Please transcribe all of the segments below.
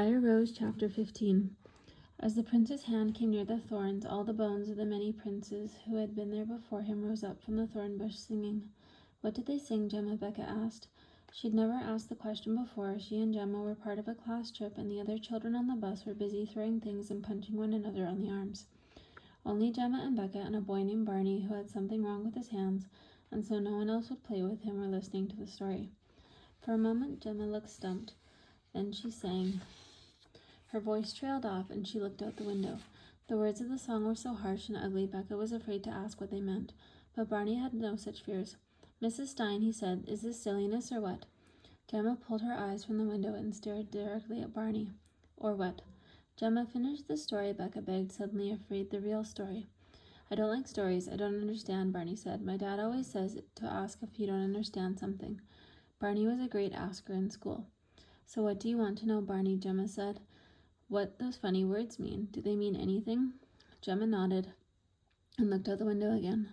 Briar Rose, Chapter 15. As the prince's hand came near the thorns, all the bones of the many princes who had been there before him rose up from the thorn bush singing. What did they sing, Gemma? Becca asked. She'd never asked the question before. She and Gemma were part of a class trip, and the other children on the bus were busy throwing things and punching one another on the arms. Only Gemma and Becca and a boy named Barney, who had something wrong with his hands, and so no one else would play with him, were listening to the story. For a moment, Gemma looked stumped. Then she sang. Her voice trailed off, and she looked out the window. The words of the song were so harsh and ugly, Becca was afraid to ask what they meant. But Barney had no such fears. "Mrs. Stein," he said, "is this silliness or what?" Gemma pulled her eyes from the window and stared directly at Barney. "Or what?" "Gemma, finish the story," Becca begged, suddenly afraid. "The real story." "I don't like stories. I don't understand," Barney said. "My dad always says to ask if you don't understand something." Barney was a great asker in school. "So what do you want to know, Barney?" Gemma said. "What those funny words mean. Do they mean anything?" Gemma nodded and looked out the window again.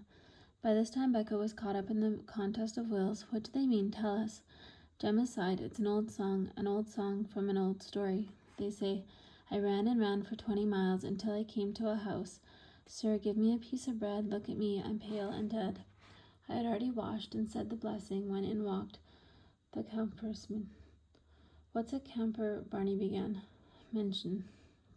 By this time, Becca was caught up in the contest of wills. "What do they mean? Tell us." Gemma sighed. "It's an old song from an old story. They say, 'I ran and ran for 20 miles until I came to a house. Sir, give me a piece of bread. Look at me. I'm pale and dead.' I had already washed and said the blessing when in walked the campersman." "What's a camper?" Barney began. "Mention,"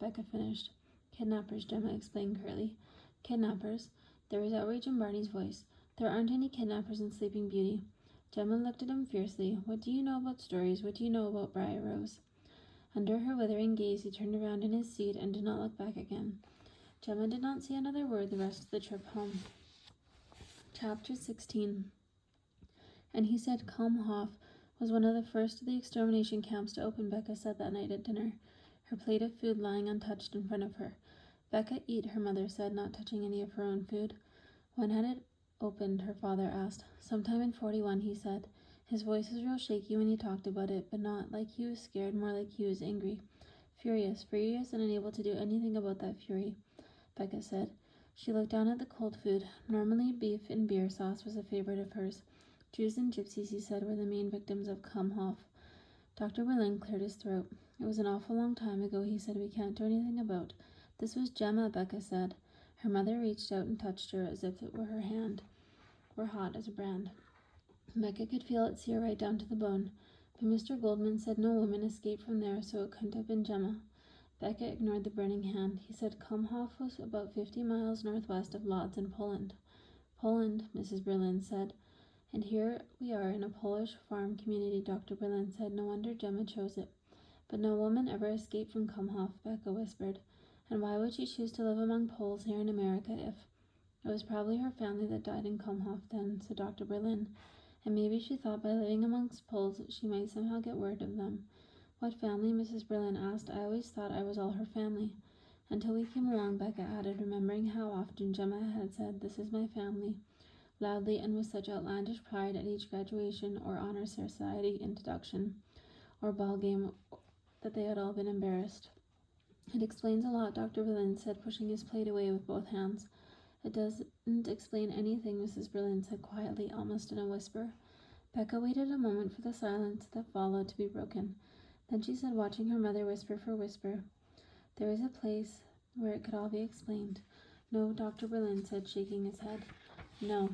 Becca finished. "Kidnappers," Gemma explained curtly. "Kidnappers?" There was outrage in Barney's voice. "There aren't any kidnappers in Sleeping Beauty." Gemma looked at him fiercely. "What do you know about stories? What do you know about Briar Rose?" Under her withering gaze, he turned around in his seat and did not look back again. Gemma did not say another word the rest of the trip home. Chapter 16. And he said Kalmhof was one of the first of the extermination camps to open, Becca said that night at dinner, her plate of food lying untouched in front of her. "Becca, eat," her mother said, not touching any of her own food. "When had it opened?" her father asked. "Sometime in 41, he said. His voice was real shaky when he talked about it, but not like he was scared, more like he was angry. Furious and unable to do anything about that fury," Becca said. She looked down at the cold food. Normally, beef and beer sauce was a favorite of hers. Jews and gypsies, he said, were the main victims of Kalmhof. Dr. Berlin cleared his throat. "It was an awful long time ago," he said. "We can't do anything about." "This was Gemma," Becca said. Her mother reached out and touched her as if it were her hand were hot as a brand. Becca could feel it sear right down to the bone. But Mr. Goldman said no woman escaped from there, so it couldn't have been Gemma. Becca ignored the burning hand. He said Kalmhof was about 50 miles northwest of Lodz in Poland. "Poland," Mrs. Berlin said. "And here we are in a Polish farm community," Dr. Berlin said. "No wonder Gemma chose it." "But no woman ever escaped from Kalmhof," Becca whispered. "And why would she choose to live among Poles here in America if—" "It was probably her family that died in Kalmhof then," said Dr. Berlin. "And maybe she thought by living amongst Poles she might somehow get word of them." "What family?" Mrs. Berlin asked. "I always thought I was all her family." "Until we came along," Becca added, remembering how often Gemma had said, "This is my family," loudly and with such outlandish pride at each graduation or honor society introduction or ball game that they had all been embarrassed. "It explains a lot," Dr. Berlin said, pushing his plate away with both hands. "It doesn't explain anything," Mrs. Berlin said quietly, almost in a whisper. Becca waited a moment for the silence that followed to be broken. Then she said, watching her mother whisper for whisper, "There is a place where it could all be explained." "No," Dr. Berlin said, shaking his head. "No.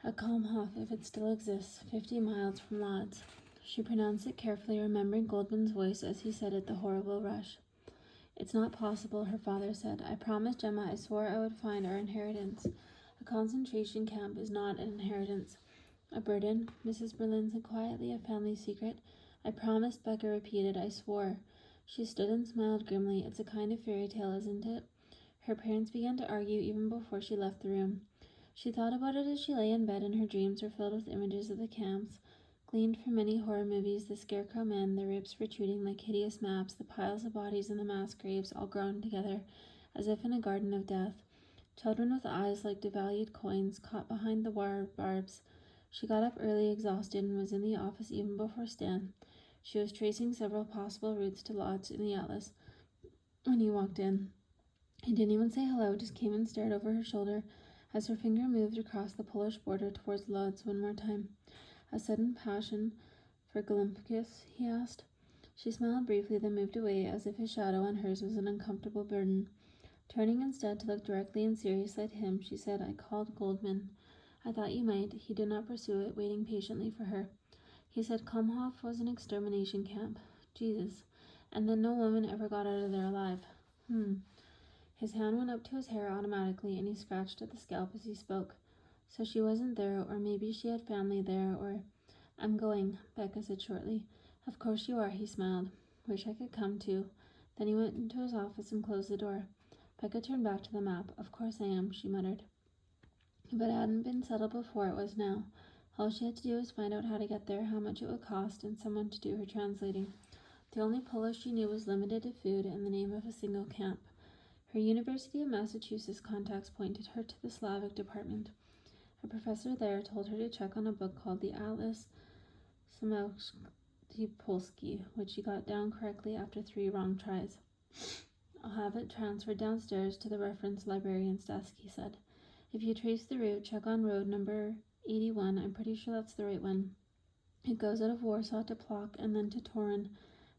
A Kalmhof, if it still exists, 50 miles from Lodz." She pronounced it carefully, remembering Goldman's voice as he said it, the horrible rush. "It's not possible," her father said. "I promised Gemma, I swore I would find our inheritance. A concentration camp is not an inheritance." "A burden," Mrs. Berlin said quietly, "a family secret." "I promised," Becca repeated. "I swore." She stood and smiled grimly. "It's a kind of fairy tale, isn't it?" Her parents began to argue even before she left the room. She thought about it as she lay in bed, and her dreams were filled with images of the camps, gleaned from many horror movies, the scarecrow men, the ribs protruding like hideous maps, the piles of bodies in the mass graves all grown together as if in a garden of death. Children with eyes like devalued coins caught behind the wire barbs. She got up early, exhausted, and was in the office even before Stan. She was tracing several possible routes to Lodz in the atlas when he walked in. He didn't even say hello, just came and stared over her shoulder as her finger moved across the Polish border towards Lodz one more time. "A sudden passion for Galimpus?" he asked. She smiled briefly, then moved away as if his shadow on hers was an uncomfortable burden. Turning instead to look directly and seriously at him, she said, "I called Goldman. I thought you might." He did not pursue it, waiting patiently for her. He said Kumhof was an extermination camp. Jesus. And then no woman ever got out of there alive. His hand went up to his hair automatically, and he scratched at the scalp as he spoke. So she wasn't there, or maybe she had family there, or... "I'm going," Becca said shortly. "Of course you are," he smiled. "Wish I could come too." Then he went into his office and closed the door. Becca turned back to the map. "Of course I am," she muttered. But it hadn't been settled before, it was now. All she had to do was find out how to get there, how much it would cost, and someone to do her translating. The only Polish she knew was limited to food and the name of a single camp. Her University of Massachusetts contacts pointed her to the Slavic department. A professor there told her to check on a book called the Atlas Samowski Polski, which she got down correctly after 3 wrong tries. "I'll have it transferred downstairs to the reference librarian's desk," he said. "If you trace the route, check on road number 81. I'm pretty sure that's the right one. It goes out of Warsaw to Plock, and then to Torin,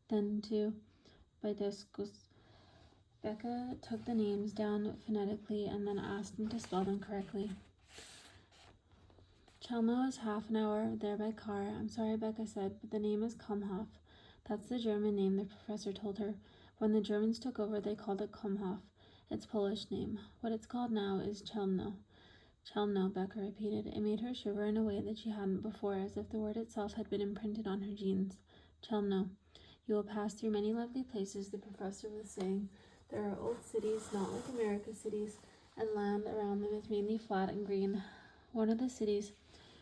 then to Bydeskus." Becca took the names down phonetically and then asked him to spell them correctly. "Chelmo is half an hour there by car." "I'm sorry," Becca said, "but the name is Kumhof." "That's the German name," the professor told her. "When the Germans took over, they called it Kumhof. It's Polish name. What it's called now is Chelmno." "Chelmno," Becca repeated. It made her shiver in a way that she hadn't before, as if the word itself had been imprinted on her genes. "Chelmno. You will pass through many lovely places," the professor was saying. "There are old cities, not like America's cities, and land around them is mainly flat and green. One of the cities..."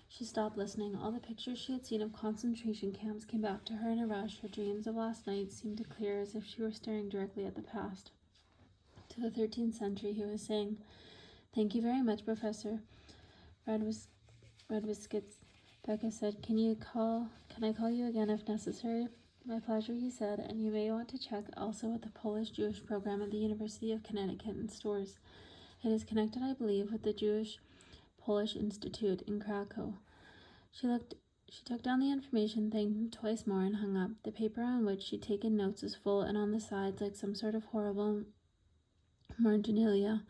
She stopped listening. All the pictures she had seen of concentration camps came back to her in a rush. Her dreams of last night seemed to clear as if she were staring directly at the past. "To the 13th century, he was saying. "Thank you very much, Professor Redwiskitz," Becca said. Can I call you again if necessary?" "My pleasure," he said, "and you may want to check also with the Polish-Jewish program at the University of Connecticut in Stores. It is connected, I believe, with the Jewish-Polish Institute in Krakow." She took down the information, thanked him twice more, and hung up. The paper on which she'd taken notes was full, and on the sides, like some sort of horrible marginalia,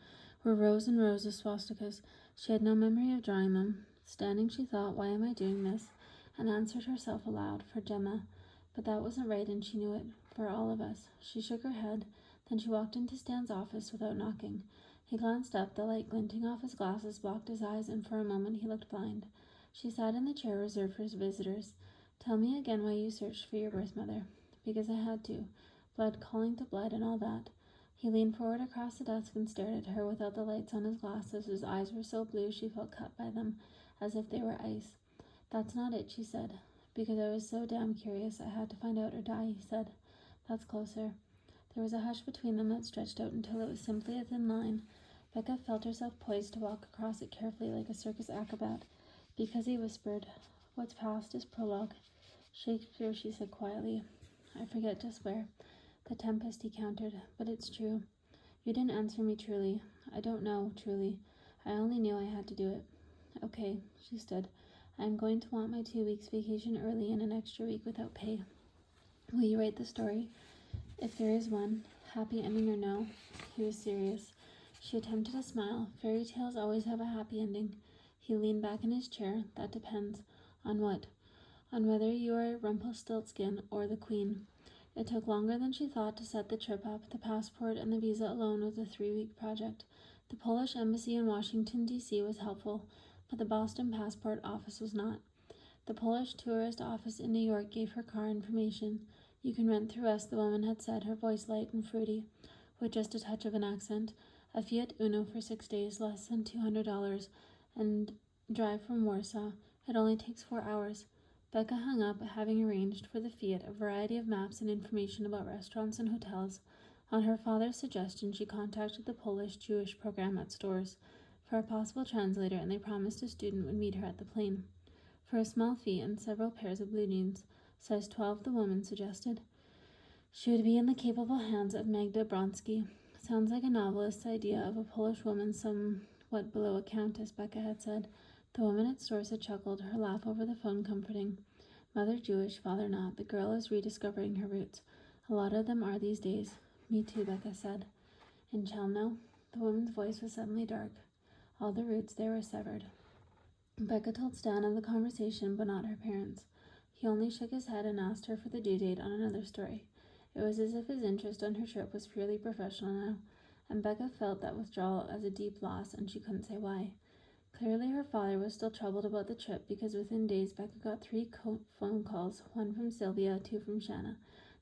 were rows and rows of swastikas. She had no memory of drawing them. Standing, she thought, "Why am I doing this?" and answered herself aloud, "For Gemma." But that wasn't right, and she knew it. For all of us. She shook her head. Then she walked into Stan's office without knocking. He glanced up. The light glinting off his glasses blocked his eyes, and for a moment he looked blind. She sat in the chair reserved for his visitors. "Tell me again why you searched for your birth mother." "Because I had to. Blood calling to blood and all that." He leaned forward across the desk and stared at her without the lights on his glasses. His eyes were so blue she felt cut by them, as if they were ice. "That's not it," she said. "Because I was so damn curious. I had to find out or die," he said. "That's closer." There was a hush between them that stretched out until it was simply a thin line. Becca felt herself poised to walk across it carefully like a circus acrobat. "Because," he whispered, "what's past is prologue." "Shakespeare," she said quietly. "I forget just where." "The Tempest," he countered. "But it's true." "You didn't answer me truly." "I don't know, truly. I only knew I had to do it." "Okay," she stood. "I am going to want my 2 weeks vacation early and an extra week without pay. Will you write the story? If there is one. Happy ending or no?" He was serious. She attempted a smile. "Fairy tales always have a happy ending." He leaned back in his chair. "That depends." "On what?" "On whether you are Rumpelstiltskin or the Queen." It took longer than she thought to set the trip up. The passport and the visa alone was a 3-week project. The Polish embassy in Washington, D.C. was helpful, but the Boston passport office was not. The Polish tourist office in New York gave her car information. "You can rent through us," the woman had said, her voice light and fruity, with just a touch of an accent. "A Fiat Uno for 6 days, less than $200, and drive from Warsaw. It only takes 4 hours." Becca hung up, having arranged for the Fiat a variety of maps and information about restaurants and hotels. On her father's suggestion, she contacted the Polish-Jewish program at Stores for a possible translator, and they promised a student would meet her at the plane. For a small fee and several pairs of blue jeans, size 12, the woman suggested. She would be in the capable hands of Magda Bronsky. "Sounds like a novelist's idea of a Polish woman somewhat below a countess," Becca had said. The woman at Stores had chuckled, her laugh over the phone comforting. Mother Jewish, father not. The girl is rediscovering her roots. A lot of them are these days. Me too, Becca said. In Chelmno? The woman's voice was suddenly dark. All the roots there were severed. Becca told Stan of the conversation, but not her parents. He only shook his head and asked her for the due date on another story. It was as if his interest on her trip was purely professional now, and Becca felt that withdrawal as a deep loss, and she couldn't say why. Clearly her father was still troubled about the trip, because within days Becca got 3 phone calls, one from Sylvia, 2 from Shanna.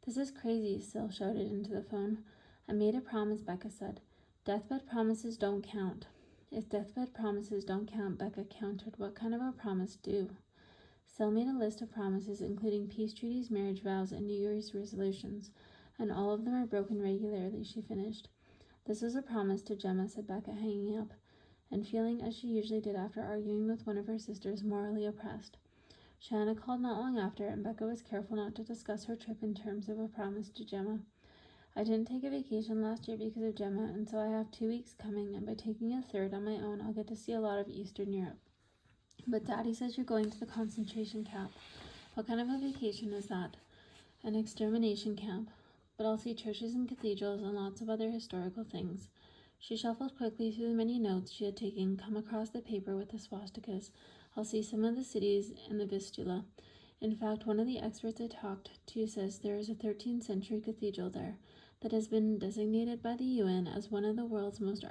This is crazy, Syl shouted into the phone. I made a promise, Becca said. Deathbed promises don't count. If deathbed promises don't count, Becca countered, what kind of a promise do? Syl made a list of promises, including peace treaties, marriage vows, and New Year's resolutions, and all of them are broken regularly, she finished. This was a promise to Gemma, said Becca, hanging up, and feeling, as she usually did after arguing with one of her sisters, morally oppressed. Shanna called not long after, and Becca was careful not to discuss her trip in terms of a promise to Gemma. I didn't take a vacation last year because of Gemma, and so I have 2 weeks coming, and by taking a third on my own, I'll get to see a lot of Eastern Europe. But Daddy says you're going to the concentration camp. What kind of a vacation is that? An extermination camp. But I'll see churches and cathedrals and lots of other historical things. She shuffled quickly through the many notes she had taken, come across the paper with the swastikas. I'll see some of the cities in the Vistula. In fact, one of the experts I talked to says there is a 13th century cathedral there that has been designated by the UN as one of the world's most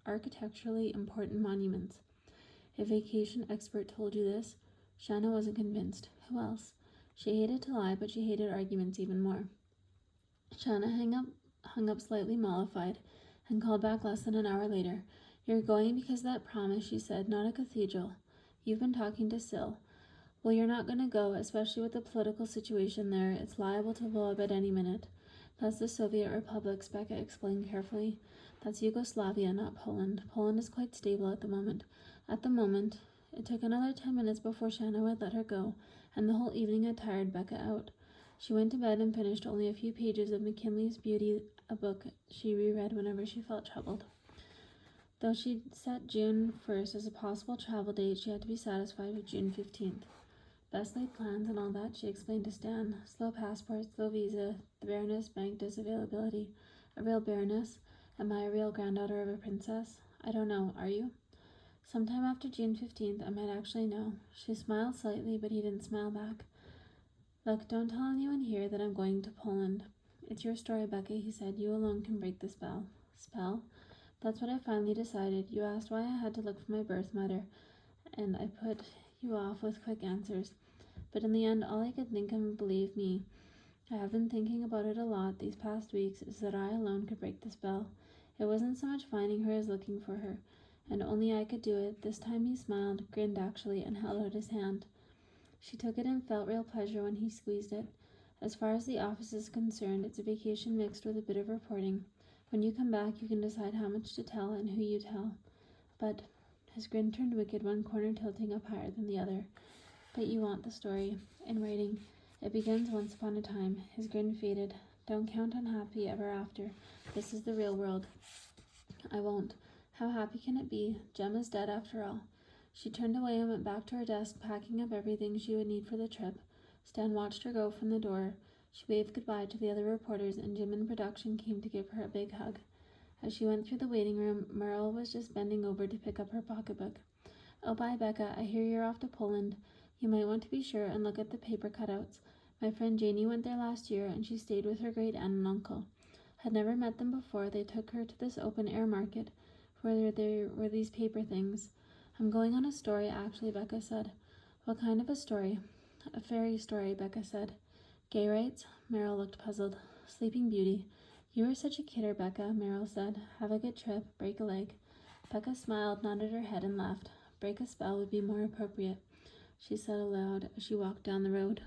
architecturally important monuments. A vacation expert told you this? Shanna wasn't convinced. Who else? She hated to lie, but she hated arguments even more. Shanna hung up slightly mollified and called back less than an hour later. You're going because of that promise, she said, not a cathedral. You've been talking to Syl. Well, you're not going to go, especially with the political situation there. It's liable to blow up at any minute. That's the Soviet republics, Becca explained carefully. That's Yugoslavia, not Poland. Poland is quite stable at the moment. At the moment, it took another 10 minutes before Shanna would let her go, and the whole evening had tired Becca out. She went to bed and finished only a few pages of McKinley's Beauty, a book she reread whenever she felt troubled. Though she'd set June 1st as a possible travel date, she had to be satisfied with June 15th. Best laid plans and all that, she explained to Stan. Slow passport, slow visa, the Baroness banked as availability. A real Baroness? Am I a real granddaughter of a princess? I don't know, are you? Sometime after June 15th, I might actually know. She smiled slightly, but he didn't smile back. Look, don't tell anyone here that I'm going to Poland. It's your story, Becca, he said. You alone can break the spell. Spell? That's what I finally decided. You asked why I had to look for my birth mother, and I put you off with quick answers. But in the end, all I could think of, believe me, I have been thinking about it a lot these past weeks, is that I alone could break the spell. It wasn't so much finding her as looking for her, and only I could do it. This time he smiled, grinned actually, and held out his hand. She took it and felt real pleasure when he squeezed it. As far as the office is concerned, it's a vacation mixed with a bit of reporting. When you come back, you can decide how much to tell and who you tell. But his grin turned wicked, one corner tilting up higher than the other. But you want the story. In writing. It begins once upon a time. His grin faded. Don't count on happy ever after. This is the real world. I won't. How happy can it be? Gemma's dead after all. She turned away and went back to her desk, packing up everything she would need for the trip. Stan watched her go from the door. She waved goodbye to the other reporters, and Jim in production came to give her a big hug. As she went through the waiting room, Merle was just bending over to pick up her pocketbook. Oh, bye, Becca. I hear you're off to Poland. You might want to be sure and look at the paper cutouts. My friend Janie went there last year, and she stayed with her great-aunt and uncle. Had never met them before. They took her to this open-air market, where there were these paper things. I'm going on a story, actually, Becca said. What kind of a story? A fairy story, Becca said. Gay rights? Meryl looked puzzled. Sleeping Beauty. You are such a kidder, Becca, Meryl said. Have a good trip. Break a leg. Becca smiled, nodded her head, and laughed. Break a spell would be more appropriate, she said aloud as she walked down the road.